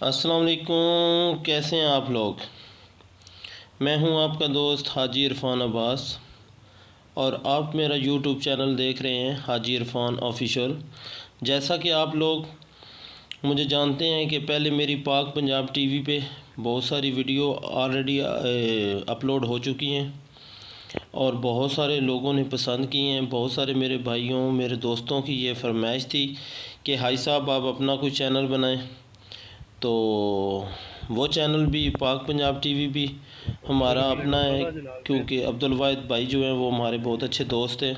अस्सलाम वालेकुम, कैसे हैं आप लोग। मैं हूं आपका दोस्त हाजी इरफान अब्बास और आप मेरा यूट्यूब चैनल देख रहे हैं हाजी इरफान ऑफिशियल। जैसा कि आप लोग मुझे जानते हैं कि पहले मेरी पाक पंजाब टीवी पे बहुत सारी वीडियो ऑलरेडी अपलोड हो चुकी हैं और बहुत सारे लोगों ने पसंद की हैं। बहुत सारे मेरे भाइयों मेरे दोस्तों की ये फरमाइश थी कि हाई साहब आप अपना कोई चैनल बनाएं, तो वो चैनल भी पाक पंजाब टीवी भी हमारा अपना है, क्योंकि अब्दुल वाहिद भाई जो हैं वो हमारे बहुत अच्छे दोस्त हैं।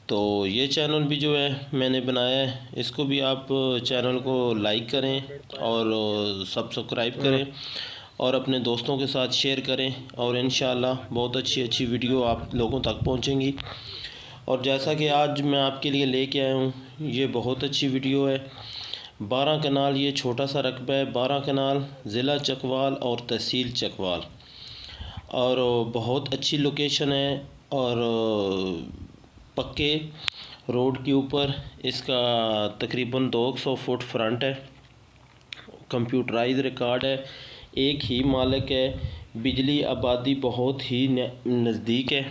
तो ये चैनल भी जो है मैंने बनाया है, इसको भी आप चैनल को लाइक करें और सब्सक्राइब करें और अपने दोस्तों के साथ शेयर करें और इंशाअल्लाह बहुत अच्छी अच्छी वीडियो आप लोगों तक पहुंचेंगी। और जैसा कि आज मैं आपके लिए लेके आया हूँ, ये बहुत अच्छी वीडियो है। 12 कनाल ये छोटा सा रकबा है, 12 कनाल ज़िला चकवाल और तहसील चकवाल, और बहुत अच्छी लोकेशन है और पक्के रोड के ऊपर इसका तकरीबन 200 फुट फ्रंट है। कंप्यूटराइज रिकॉर्ड है, एक ही मालिक है, बिजली आबादी बहुत ही नज़दीक है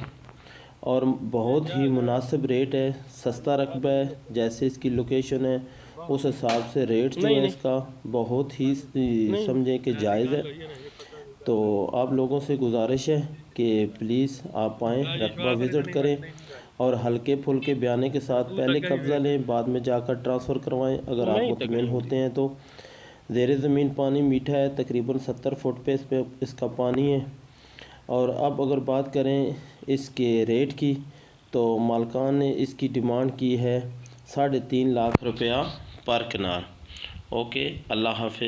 और बहुत ही मुनासिब रेट है। सस्ता रकबा है, जैसे इसकी लोकेशन है उस हिसाब से रेट जो है इसका बहुत ही समझें कि जायज़ है। तो आप लोगों से गुजारिश है कि प्लीज़ आप आएँ, रकबा विज़िट करें और हल्के फुल्के बयाने के साथ पहले कब्ज़ा लें, बाद में जाकर ट्रांसफ़र करवाएं अगर आप मुतमईन होते हैं तो। ज़ेरे ज़मीन पानी मीठा है, तकरीबन 70 फुट पे इसका पानी है। और अब अगर बात करें इसके रेट की, तो मालकान ने इसकी डिमांड की है 3.5 लाख रुपया पर कनाल। ओके, अल्लाह हाफ़िज़।